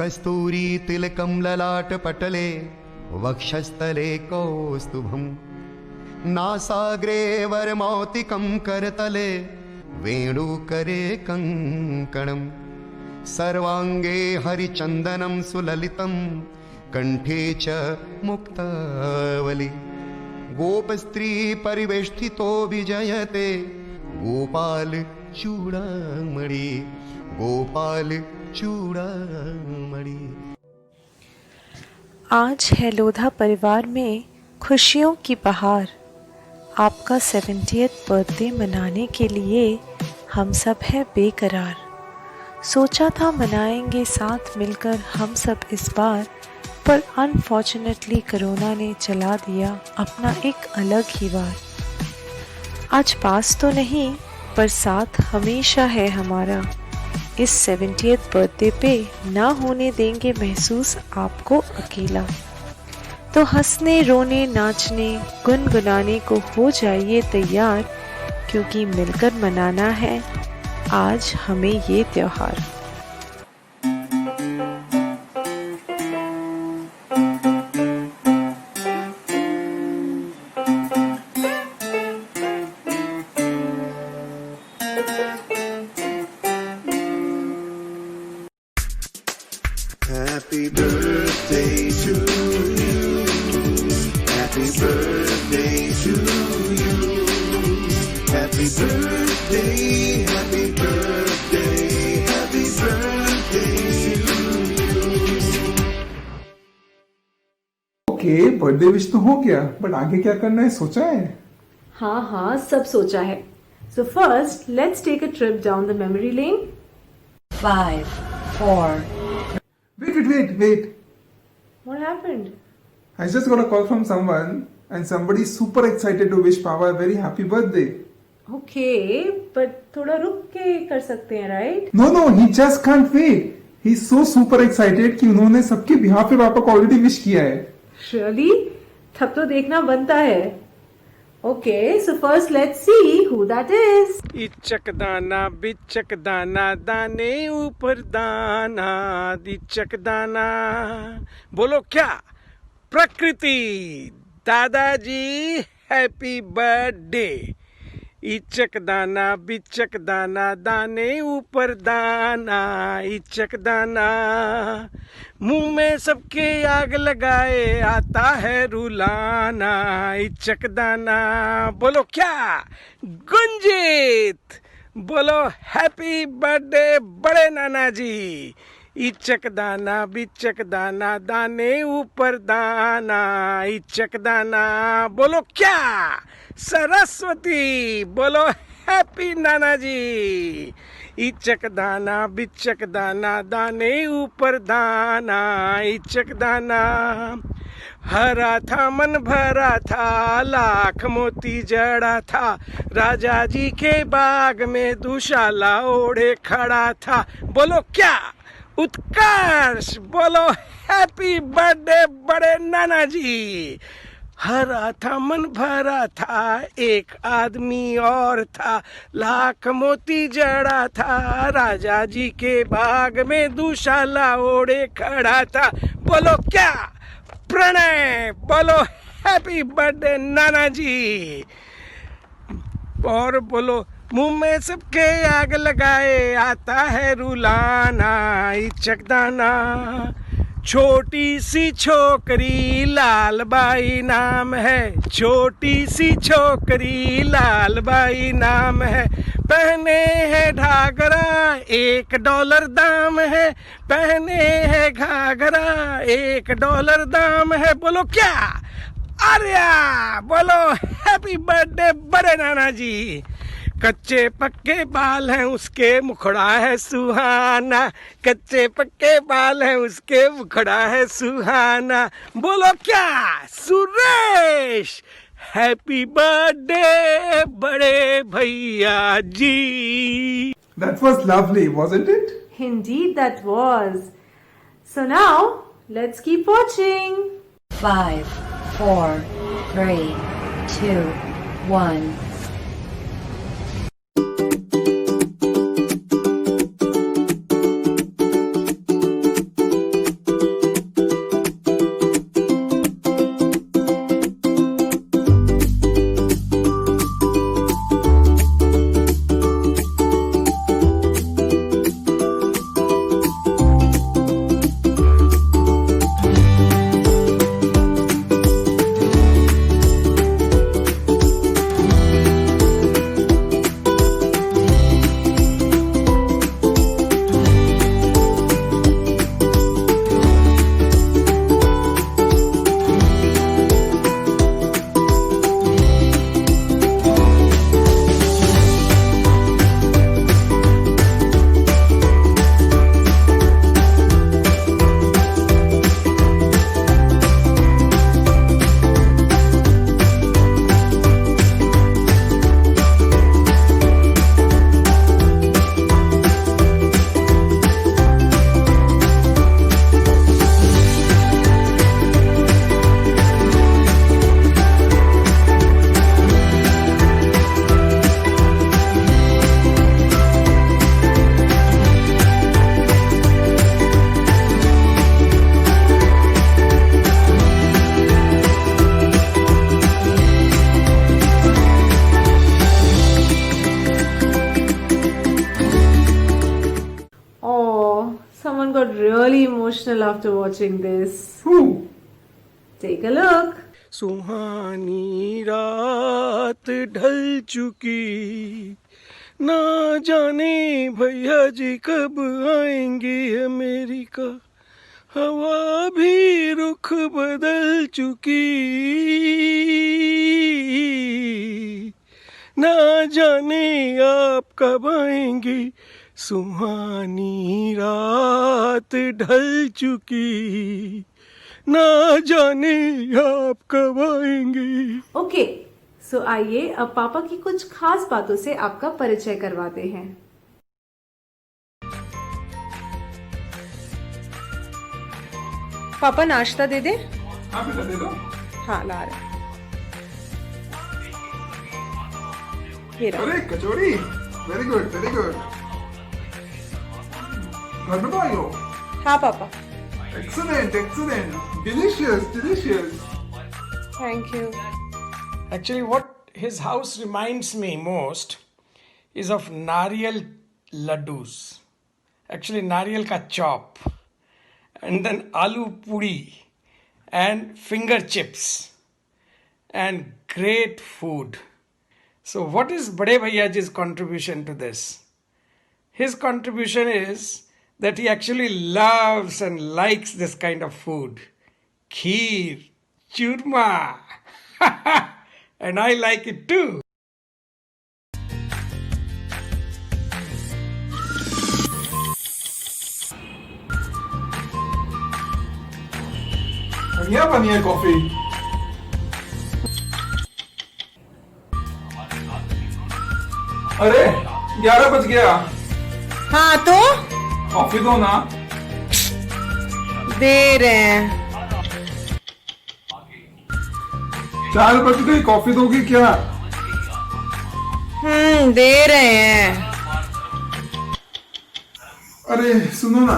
कस्तूरी तिलकं ललाटपटले वक्षस्थले कौस्तुभं नासाग्रे वरमौक्तिकं करतले वेणुकरे कङ्कणं सर्वाङ्गे हरिचन्दनं सुललितं कण्ठे च मुक्तावली गोपस्त्री परिवेष्टितो विजयते गोपाल चूड़ामणि गोपाल चूड़ामणि। आज है लोधा परिवार में खुशियों की बहार। आपका 70th बर्थडे मनाने के लिए हम सब हैं बेकरार। सोचा था मनाएंगे साथ मिलकर हम सब इस बार, पर अनफॉर्चुनेटली कोरोना ने चला दिया अपना एक अलग ही वार। आज पास तो नहीं पर साथ हमेशा है हमारा। इस 70th बर्थडे पे ना होने देंगे महसूस आपको अकेला। तो हंसने रोने नाचने गुनगुनाने को हो जाइए तैयार, क्योंकि मिलकर मनाना है आज हमें ये त्योहार। Happy birthday to you. Happy birthday to you. Happy birthday, happy birthday, happy birthday to you. Okay, birthday wish तो हो गया, बट आगे क्या करना है सोचा है? हाँ सब सोचा है। So first, let's take a trip down the memory lane. 5, 4. Wait. What happened? I just got a call from someone and somebody is super excited to wish Pava a very happy birthday. Okay, but थोड़ा रुक के कर सकते हैं, right? No, he just can't wait. He's so super excited कि उन्होंने सबके behalf पे पापा को ऑलरेडी विश किया है। Really? तब तो देखना बनता है। Okay, so first let's see who that is. इचक दाना बिचक दाना दाने ऊपर दाना इचक दाना। बोलो क्या? प्रकृति दादाजी हैप्पी बर्थडे। इचक दाना बिचक दाना दाने ऊपर दाना इचक दाना। मुंह में सबके आग लगाए आता है रुलाना इचक दाना। बोलो क्या? गुंजित बोलो हैप्पी बर्थडे बड़े नाना जी। इचक दाना बिचक दाना दाने ऊपर दाना इचक दाना। बोलो क्या? सरस्वती बोलो हैप्पी नाना जी। इचक दाना बिचक दाना दाने ऊपर दाना इचक दाना। हरा था मन भरा था लाख मोती जड़ा था राजा जी के बाग में दुशाला ओढ़े खड़ा था। बोलो क्या? उत्कर्ष बोलो हैप्पी बर्थडे बड़े नाना जी। हरा था मन भरा था एक आदमी और था लाख मोती जड़ा था राजा जी के बाग में दुशाला ओढ़े खड़ा था। बोलो क्या? प्रणय बोलो हैप्पी बर्थडे नाना जी। और बोलो मुंह में सबके आग लगाए आता है रुलाना इचक दाना। छोटी सी छोकरी लाल बाई नाम है छोटी सी छोकरी लाल बाई नाम है। पहने है घाघरा $1 दाम है पहने है घाघरा $1 दाम है। बोलो क्या? आर्या बोलो हैप्पी बर्थडे बड़े नाना जी। कच्चे पक्के बाल हैं उसके मुखड़ा है सुहाना कच्चे पक्के बाल हैं उसके मुखड़ा है सुहाना। बोलो क्या? सुरेश हैप्पी बर्थडे बड़े भैया जी। That was lovely, wasn't it? Indeed that was. So now let's keep watching. 5, 4, 3, 2, 1. really emotional after watching this. Who? Take a look. सुहानी रात ढल चुकी, ना जाने भैया जी कब आएंगे अमेरिका, हवा भी रुख बदल चुकी, ना जाने आप कब आएंगे, सुहानी रात ढल चुकी, ना जाने आप कब आएंगे। ओके, सो आइए अब पापा की कुछ खास बातों से आपका परिचय करवाते हैं। पापा नाश्ता दे दे। हाँ बेटा दे दो। हाँ ला रहे। ये रहा। अरे कचौड़ी, वेरी गुड वेरी गुड। घर में तो आई हो? हाँ पापा। Excellent excellent, delicious delicious. Thank you. Actually, what his house reminds me most is of nariyal laddus. Actually, nariyal ka chop, and then aloo puri, and finger chips, and great food. So, what is Bade Bhaiyaji's contribution to this? His contribution is that he actually loves and likes this kind of food. Kheer, churma. And I like it too. बढ़िया बनी है coffee. अरे 11 बज गया। हाँ तो coffee दो ना। दे रहे हैं। 4 बज गई, कॉफी दोगी क्या? दे रहे हैं। अरे सुनो ना,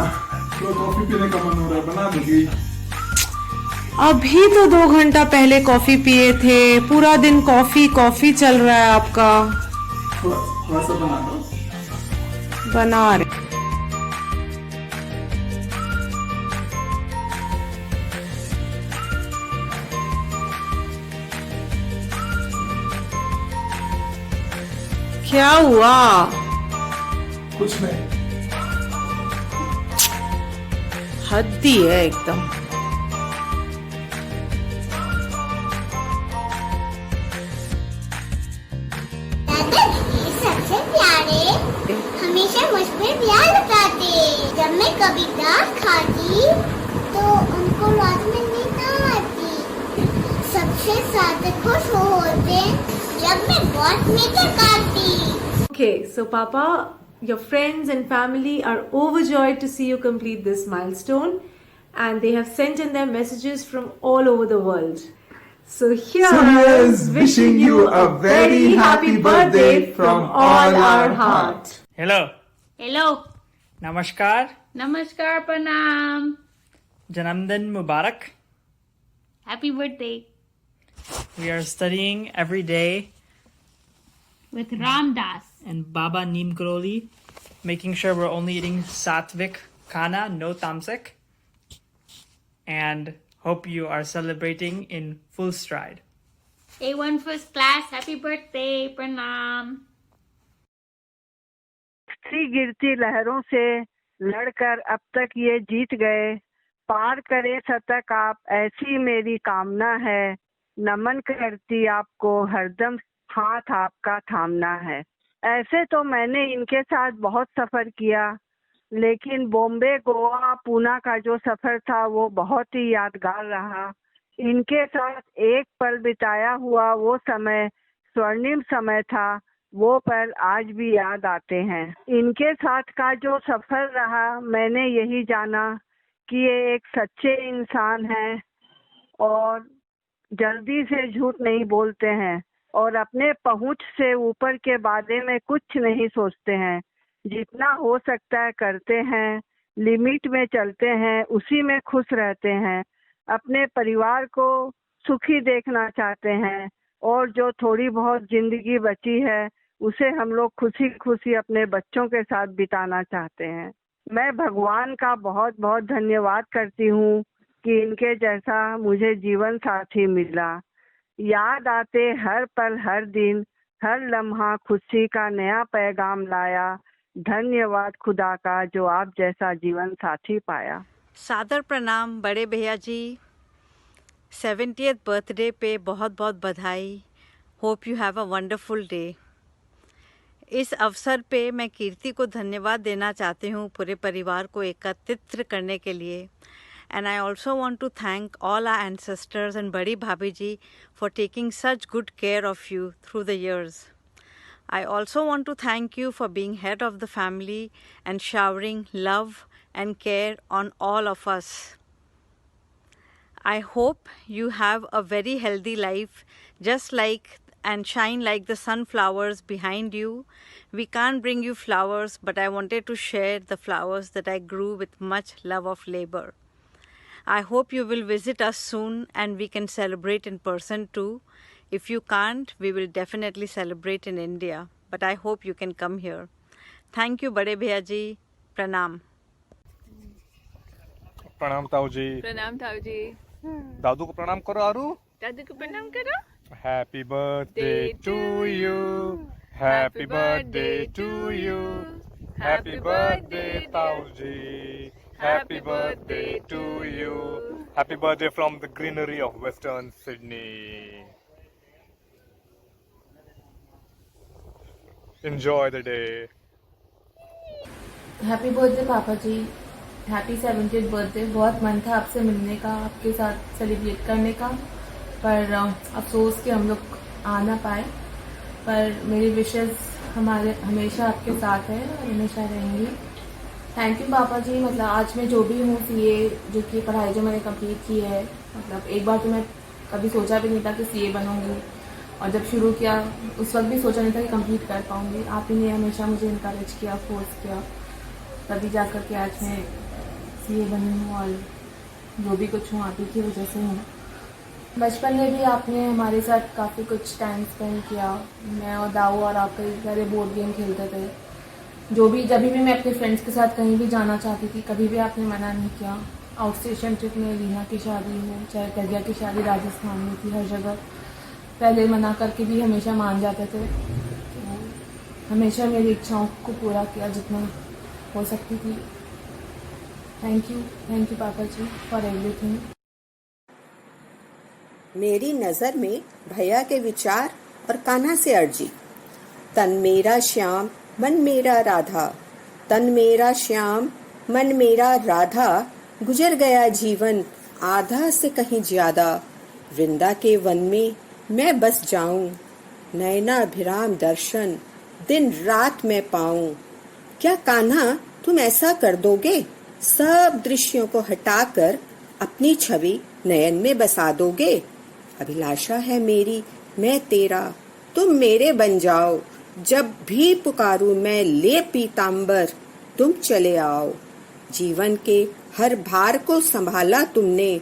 तो कॉफी पीने का मन हो रहा है, बना दोगी? अभी तो 2 घंटा पहले कॉफी पिए थे। पूरा दिन कॉफी कॉफी चल रहा है आपका। थोड़ा सा बना दो। बना रहे। क्या हुआ? कुछ नहीं। हद्दी है एकदम। दादाजी सबसे प्यारे हमेशा मुझ पे प्यार लुटाते। जब मैं कभी दाल खाती तो उनको रात में नींद ना आती। सबसे ज्यादा खुश वो होते जब मैं बहुत मीठा खाती। Okay, so Papa, your friends and family are overjoyed to see you complete this milestone, and they have sent in their messages from all over the world. So here's wishing you a very happy birthday from all our heart. Hello hello नमस्कार नमस्कार प्रणाम जन्मदिन मुबारक happy birthday We are studying every day with Ramdas and Baba Neem Karoli, making sure we're only eating sattvic khana, no tamasic, and hope you are celebrating in full stride. A1 first class happy birthday प्रणाम। सी गिरती लहरों से लड़कर अब तक ये जीत गए। पार करे शतक आप ऐसी मेरी कामना है। नमन करती आपको हरदम हाथ आपका थामना है। ऐसे तो मैंने इनके साथ बहुत सफर किया, लेकिन बॉम्बे गोवा पूना का जो सफर था वो बहुत ही यादगार रहा। इनके साथ एक पल बिताया हुआ वो समय स्वर्णिम समय था, वो पल आज भी याद आते हैं। इनके साथ का जो सफर रहा मैंने यही जाना कि ये एक सच्चे इंसान हैं और जल्दी से झूठ नहीं बोलते हैं और अपने पहुंच से ऊपर के बारे में कुछ नहीं सोचते हैं। जितना हो सकता है करते हैं, लिमिट में चलते हैं, उसी में खुश रहते हैं। अपने परिवार को सुखी देखना चाहते हैं और जो थोड़ी बहुत जिंदगी बची है उसे हम लोग खुशी खुशी अपने बच्चों के साथ बिताना चाहते हैं। मैं भगवान का बहुत बहुत धन्यवाद करती हूँ कि इनके जैसा मुझे जीवन साथी मिला। याद आते हर पल हर दिन, हर लम्हा खुशी का नया पैगाम लाया। धन्यवाद खुदा का जो आप जैसा जीवन साथी पाया। सादर प्रणाम बड़े भैया जी। 70th बर्थडे पे बहुत बहुत बधाई। Hope you have a wonderful day. इस अवसर पे मैं कीर्ति को धन्यवाद देना चाहती हूँ पूरे परिवार को एकत्रित करने के लिए। And I also want to thank all our ancestors and बड़ी भाभी जी for taking such good care of you through the years. I also want to thank you for being head of the family and showering love and care on all of us. I hope you have a very healthy life, just like and shine like the sunflowers behind you. We can't bring you flowers, but I wanted to share the flowers that I grew with much love of labor. I hope you will visit us soon and we can celebrate in person too. If you can't, we will definitely celebrate in India. But I hope you can come here. Thank you, Bade Bhaiya ji. Pranam. प्रणाम ताऊ जी। प्रणाम ताऊ जी। दादू को प्रणाम करो आरू। दादू को प्रणाम करो। Happy birthday to you, happy birthday to you, happy birthday ताऊ जी, happy birthday to you, happy birthday from the greenery of western Sydney. Enjoy the day. Happy birthday पापा जी। Happy 70th birthday. बहुत मन था आपसे मिलने का, आपके साथ सेलिब्रेट करने का, पर अफसोस कि हम लोग आ ना पाए। पर मेरी विशेस हमारे हमेशा आपके साथ है और हमेशा रहेंगी। थैंक यू पापा जी। मतलब आज मैं जो भी हूँ, सीए जो कि पढ़ाई जो मैंने कंप्लीट की है, मतलब एक बार तो मैं कभी सोचा भी नहीं था कि सीए बनूंगी, और जब शुरू किया उस वक्त भी सोचा नहीं था कि कंप्लीट कर पाऊंगी। आप ही ने हमेशा मुझे इनकरेज किया, फोर्स किया, तभी जाकर के आज मैं सीए बनी हूँ और जो भी कुछ हूँ आप ही की वजह से हूँ। बचपन में भी आपने हमारे साथ काफ़ी कुछ टाइम स्पेंड किया। मैं और दाऊ और आप कई सारे बोर्ड गेम खेलते थे। जब भी मैं अपने फ्रेंड्स के साथ कहीं भी जाना चाहती थी, कभी भी आपने मना नहीं किया। आउट स्टेशन ट्रिप में रीना की शादी हो, चाहे प्रज्ञा की शादी राजस्थान में थी, हर जगह पहले मना करके भी हमेशा मान जाते थे। तो हमेशा मेरी इच्छाओं को पूरा किया जितना हो सकती थी। थैंक यू पापा जी फॉर एवरीथिंग। मेरी नज़र में भैया के विचार और कान्हा से अर्जी। तन मेरा श्याम मन मेरा राधा, तन मेरा श्याम मन मेरा राधा, गुजर गया जीवन आधा से कहीं ज्यादा। वृंदा के वन में मैं बस जाऊं, नयनाभिराम दर्शन दिन रात मैं पाऊं। क्या कान्हा तुम ऐसा कर दोगे? सब दृश्यों को हटाकर अपनी छवि नयन में बसा दोगे। अभिलाषा है मेरी मैं तेरा, तुम मेरे बन जाओ। जब भी पुकारूं मैं ले पीतांबर, तुम चले आओ। जीवन के हर भार को संभाला तुमने,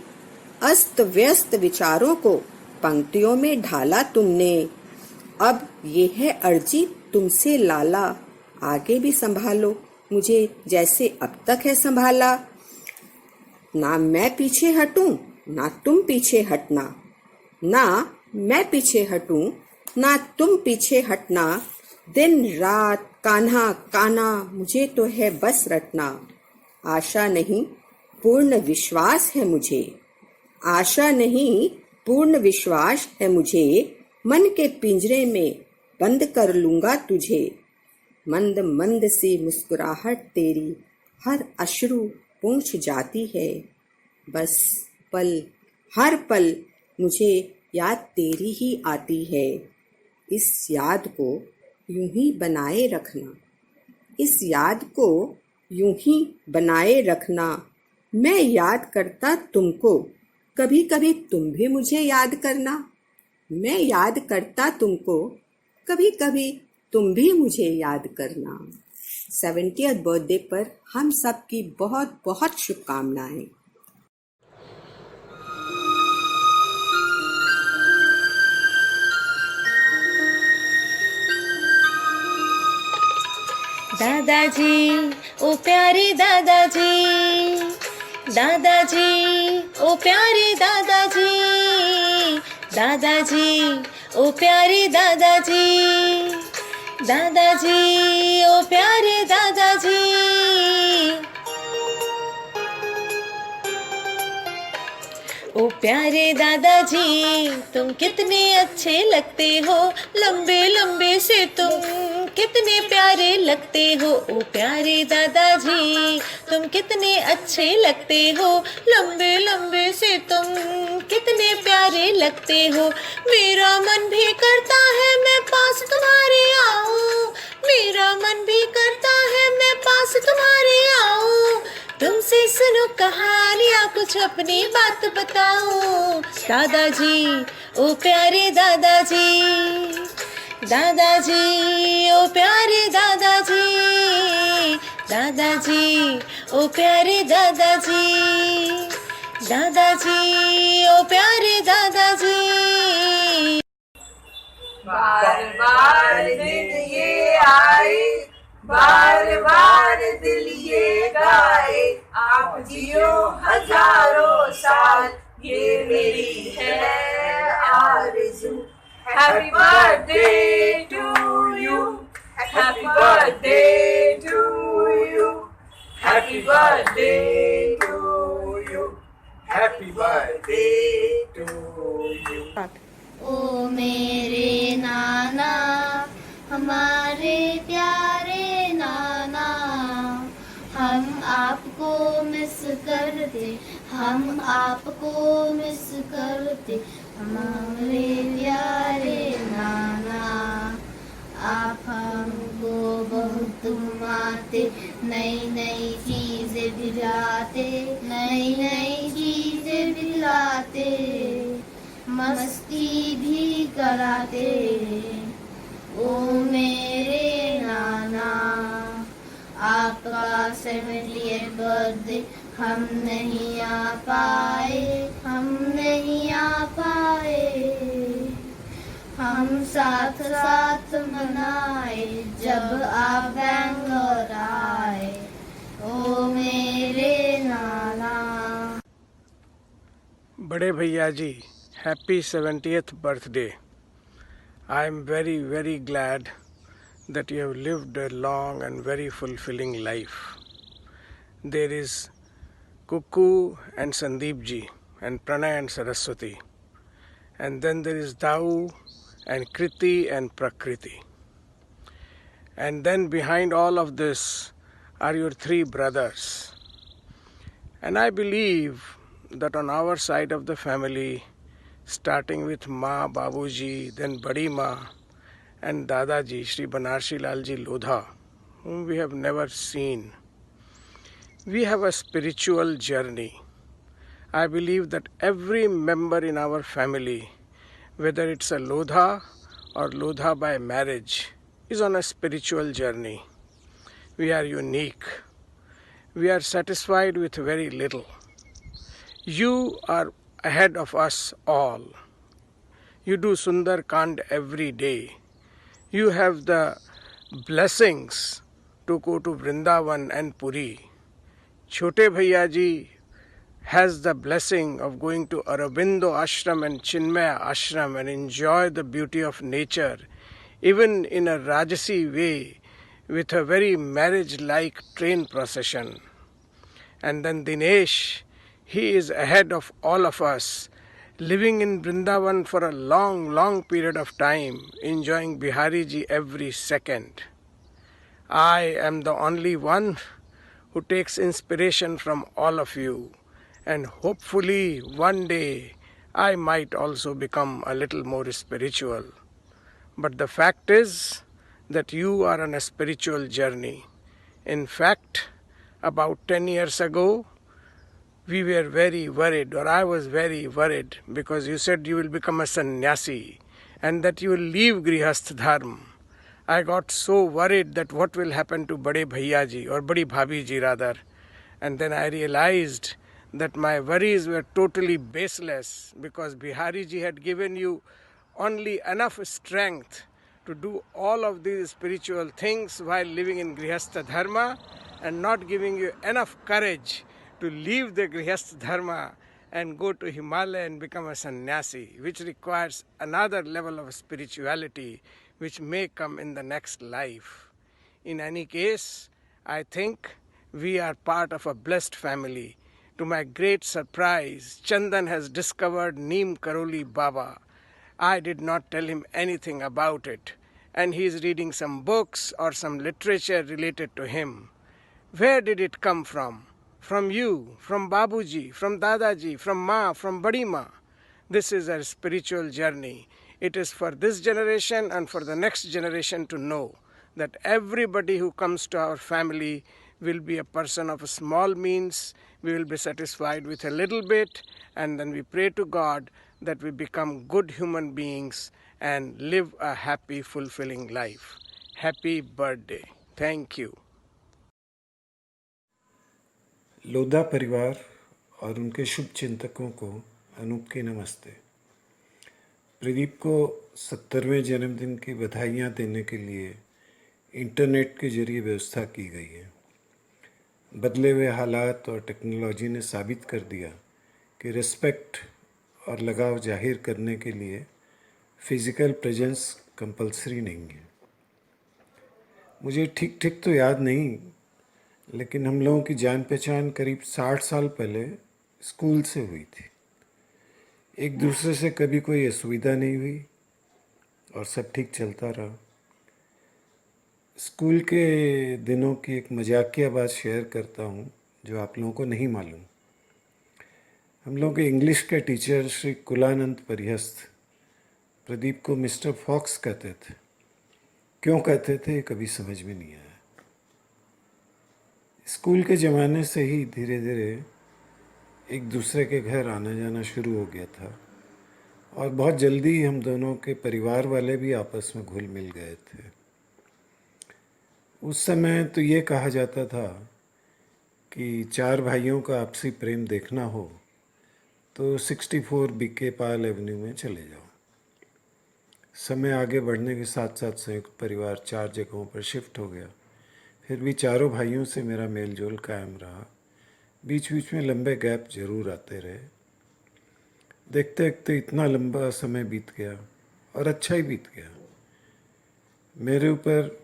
अस्त व्यस्त विचारों को पंक्तियों में ढाला तुमने। अब ये है अर्जी तुमसे लाला, आगे भी संभालो मुझे जैसे अब तक है संभाला। ना मैं पीछे हटूं ना तुम पीछे हटना, ना मैं पीछे हटूं ना तुम पीछे हटना। दिन रात कान्हा कान्हा मुझे तो है बस रटना। आशा नहीं पूर्ण विश्वास है मुझे, आशा नहीं पूर्ण विश्वास है मुझे। मन के पिंजरे में बंद कर लूंगा तुझे। मंद मंद सी मुस्कुराहट तेरी हर अश्रु पूंछ जाती है। बस पल हर पल मुझे याद तेरी ही आती है। इस याद को यूं ही बनाए रखना, इस याद को यूं ही बनाए रखना। मैं याद करता तुमको, कभी कभी तुम भी मुझे याद करना। मैं याद करता तुमको, कभी कभी तुम भी मुझे याद करना। 70th बर्थडे पर हम सब की बहुत बहुत शुभकामनाएं। दादाजी ओ प्यारे दादाजी, दादाजी ओ प्यारे दादाजी, दादाजी ओ प्यारे दादाजी, दादाजी ओ प्यारे दादाजी। ओ प्यारे दादाजी तुम कितने अच्छे लगते हो, लंबे लंबे से तुम कितने प्यारे लगते हो। ओ प्यारे दादाजी तुम कितने अच्छे लगते हो, लंबे लंबे से तुम कितने प्यारे लगते हो। मेरा मन भी करता है मैं पास तुम्हारे आऊं, मेरा मन भी करता है मैं पास तुम्हारे आऊं। तुमसे सुनो कहानियाँ कुछ अपनी बात बताऊं। दादाजी ओ प्यारे दादाजी, दादाजी ओ प्यारे दादाजी, दादाजी ओ प्यारे दादाजी, दादाजी ओ प्यारे दादाजी। बार बार दिन ये आए, बार बार दिल ये गाए, आप जियो हजारों साल, ये मेरी है आरज़ू। Happy birthday to you, happy birthday to you, happy birthday to you, happy birthday to you. ओ मेरे नाना, हमारे प्यारे नाना, हम आपको मिस करते, हम आपको मिस करते, हमारे प्यारे नाना। आप हमको बहुत घुमाते, नई नई चीजें दिलाते, नई नई चीजें दिलाते, मस्ती भी कराते। ओ मेरे नाना, आपका 70th बर्थडे हम नहीं आ पाए, हम नहीं आ पाए, हम साथ साथ मनाए जब आप बैंगलोर आए। ओ मेरे नाना। बड़े भैया जी, happy 70th birthday. I am very, very glad that you have lived a long and very fulfilling life. There is Kuku and Sandeep ji, and Pranay and Saraswati. And then there is Dau and Kriti and Prakriti. And then behind all of this are your 3 brothers. And I believe that on our side of the family, starting with Ma, Babuji, then Badi Ma, and Dadaji, Shri Banarsi Lalji Lodha, whom we have never seen. We have a spiritual journey. I believe that every member in our family, whether it's a Lodha or Lodha by marriage, is on a spiritual journey. We are unique. We are satisfied with very little. You are ahead of us all. You do Sundar Kand every day. You have the blessings to go to Vrindavan and Puri. Chote Bhaiya ji has the blessing of going to Aurobindo Ashram and Chinmaya Ashram and enjoy the beauty of nature, even in a Rajasi way, with a very marriage-like train procession. And then Dinesh, he is ahead of all of us, living in Vrindavan for a long, long period of time, enjoying Bihari ji every second. I am the only one who takes inspiration from all of you, and hopefully one day I might also become a little more spiritual. But the fact is that you are on a spiritual journey. In fact, about 10 years ago, we were very worried, or I was very worried, because you said you will become a sannyasi and that you will leave Grihasth Dharma. I got so worried that what will happen to Bade Bhaiya ji, or Badi Bhabhi ji rather. And then I realized that my worries were totally baseless, because Bihari ji had given you only enough strength to do all of these spiritual things while living in Grihastha Dharma, and not giving you enough courage to leave the Grihastha Dharma and go to Himalaya and become a sannyasi, which requires another level of spirituality which may come in the next life. In any case, I think we are part of a blessed family. To my great surprise, Chandan has discovered Neem Karoli Baba. I did not tell him anything about it, and he is reading some books or some literature related to him. Where did it come from? From you, from Babuji, from Dadaji, from Ma, from Badi Ma. This is a spiritual journey. It is for this generation and for the next generation to know that everybody who comes to our family will be a person of small means. We will be satisfied with a little bit, and then we pray to God that we become good human beings and live a happy, fulfilling life. Happy birthday. Thank you. Lodha परिवार और उनके शुभ चिंतकों को अनूप की नमस्ते। प्रदीप को 70वें जन्मदिन की बधाइयाँ देने के लिए इंटरनेट के जरिए व्यवस्था की गई है। बदले हुए हालात और टेक्नोलॉजी ने साबित कर दिया कि रिस्पेक्ट और लगाव जाहिर करने के लिए फिज़िकल प्रेजेंस कंपलसरी नहीं है। मुझे ठीक तो याद नहीं, लेकिन हम लोगों की जान पहचान करीब 60 साल पहले स्कूल से हुई थी। एक दूसरे से कभी कोई असुविधा नहीं हुई और सब ठीक चलता रहा। स्कूल के दिनों की एक मजाकिया बात शेयर करता हूँ जो आप लोगों को नहीं मालूम। हम लोगों के इंग्लिश के टीचर श्री कुलानंद परिहस्त प्रदीप को मिस्टर फॉक्स कहते थे। क्यों कहते थे कभी समझ में नहीं आया। स्कूल के ज़माने से ही धीरे धीरे एक दूसरे के घर आना जाना शुरू हो गया था और बहुत जल्दी हम दोनों के परिवार वाले भी आपस में घुल मिल गए थे। उस समय तो ये कहा जाता था कि 4 भाइयों का आपसी प्रेम देखना हो तो 64 बीके पाल एवेन्यू में चले जाओ। समय आगे बढ़ने के साथ साथ संयुक्त परिवार 4 जगहों पर शिफ्ट हो गया। फिर भी चारों भाइयों से मेरा मेल जोल कायम रहा। बीच बीच में लंबे गैप जरूर आते रहे। देखते देखते इतना लंबा समय बीत गया और अच्छा ही बीत गया। मेरे ऊपर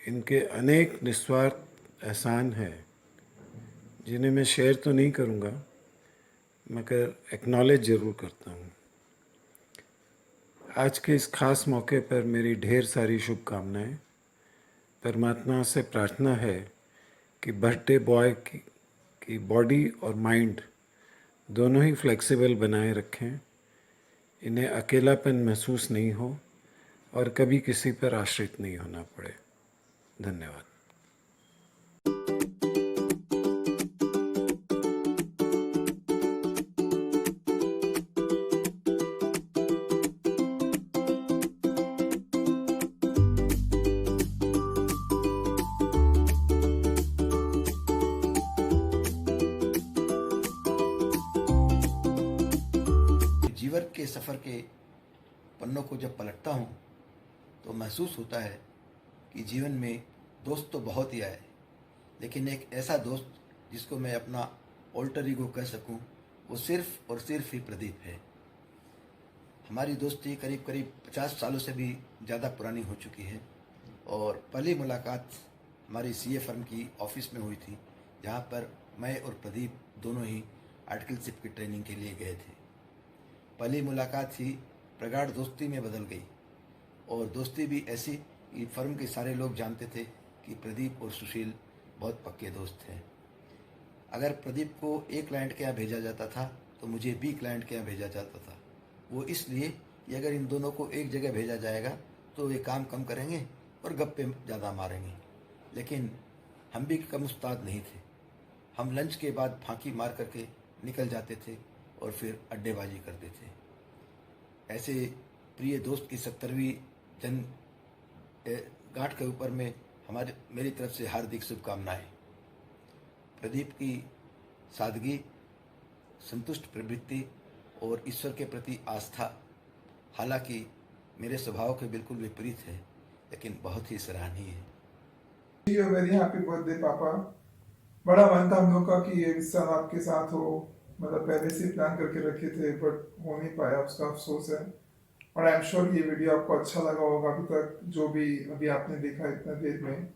इनके अनेक निस्वार्थ एहसान हैं जिन्हें मैं शेयर तो नहीं करूँगा, मगर एक्नॉलेज ज़रूर करता हूँ। आज के इस खास मौके पर मेरी ढेर सारी शुभकामनाएं। परमात्मा से प्रार्थना है कि बर्थडे बॉय की बॉडी और माइंड दोनों ही फ्लेक्सिबल बनाए रखें, इन्हें अकेलापन महसूस नहीं हो और कभी किसी पर आश्रित नहीं होना पड़े। धन्यवाद। जीवन के सफ़र के पन्नों को जब पलटता हूँ तो महसूस होता है कि जीवन में दोस्त तो बहुत ही आए, लेकिन एक ऐसा दोस्त जिसको मैं अपना ऑल्टर ईगो कह सकूं, वो सिर्फ और सिर्फ ही प्रदीप है। हमारी दोस्ती करीब करीब 50 सालों से भी ज़्यादा पुरानी हो चुकी है और पहली मुलाकात हमारी सीए फर्म की ऑफिस में हुई थी, जहाँ पर मैं और प्रदीप दोनों ही आर्टिकलशिप की ट्रेनिंग के लिए गए थे। पहली मुलाकात ही प्रगाढ़ दोस्ती में बदल गई और दोस्ती भी ऐसी कि फर्म के सारे लोग जानते थे कि प्रदीप और सुशील बहुत पक्के दोस्त हैं। अगर प्रदीप को ए क्लाइंट के यहाँ भेजा जाता था तो मुझे बी क्लाइंट के यहाँ भेजा जाता था। वो इसलिए कि अगर इन दोनों को एक जगह भेजा जाएगा तो ये काम कम करेंगे और गप्पे ज़्यादा मारेंगे, लेकिन हम भी कम उस्ताद नहीं थे। हम लंच के बाद फांकी मार करके निकल जाते थे और फिर अड्डेबाजी करते थे। ऐसे प्रिय दोस्त की 70वीं जन्म गांठ के ऊपर में मेरी तरफ से हार्दिक शुभकामनाएं। प्रदीप की सादगी, संतुष्ट प्रवृत्ति और ईश्वर के प्रति आस्था, हालांकि मेरे स्वभाव के बिल्कुल विपरीत है, लेकिन बहुत ही सराहनीय है। वेरी हैप्पी बर्थडे पापा। बड़ा मन था हम लोग का कि ये इस साल आपके साथ हो, मतलब पहले से प्लान करके रखे थे बट हो नहीं पाया, उसका अफसोस है। और आई एम श्योर ये वीडियो आपको अच्छा लगा होगा अभी तक, जो भी अभी आपने देखा इतना देर में।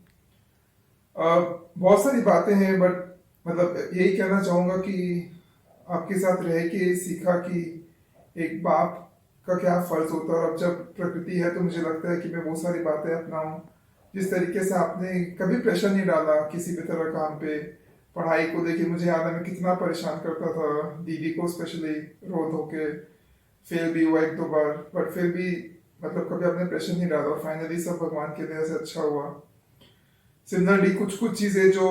बहुत सारी बातें हैं बट मतलब यही कहना चाहूँगा कि आपके साथ रह के सीखा कि एक बाप का क्या फर्ज होता है। और अब जब प्रकृति है तो मुझे लगता है कि मैं वो सारी बातें अपनाऊं जिस तरीके से आपने कभी प्रेशर नहीं डाला किसी भी तरह काम पे। पढ़ाई को लेके मुझे याद है मैं कितना परेशान करता था दीदी को, स्पेशली रो धो के। फेल भी हुआ 1-2 बार बट फिर भी मतलब कभी आपने प्रेशर नहीं डाला और फाइनली सब भगवान के दया से अच्छा हुआ। सिमिलरली कुछ चीजें जो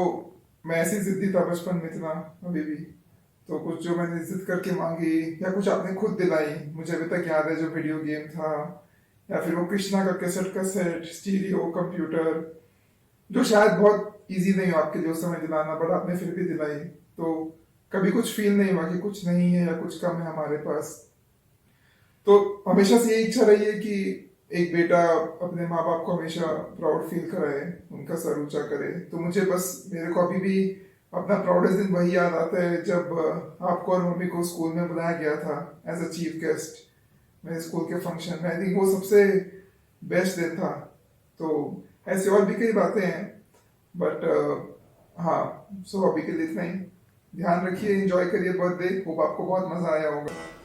मैं ऐसी जिद्दी था बचपन में इतना अभी भी, तो कुछ जो मैंने जिद करके मांगी या कुछ आपने खुद दिलाई, मुझे अभी तक याद है जो वीडियो गेम था या फिर वो कृष्णा का कैसेट स्टीरियो कंप्यूटर, जो शायद बहुत इजी नहीं हो आपके लिए उस समय दिलाना बट आपने फिर भी दिलाई। तो कभी कुछ फील नहीं हुआ कि कुछ नहीं है या कुछ कम है हमारे पास। तो हमेशा से यही इच्छा रही है कि एक बेटा अपने माँ बाप को हमेशा प्राउड फील कराए, उनका सर ऊंचा करे। तो मुझे बस मेरे को अभी भी अपना प्राउडेस्ट दिन वही याद आता है जब आपको और मम्मी को स्कूल में बुलाया गया था एज अ चीफ गेस्ट मेरे स्कूल के फंक्शन में। आई थिंक वो सबसे बेस्ट दिन था। तो ऐसे और भी कई बातें हैं बट हाँ, सो अभी के लिए इतना ही। ध्यान रखिए, एंजॉय करिए बर्थडे। होप आपको बहुत मजा आया होगा।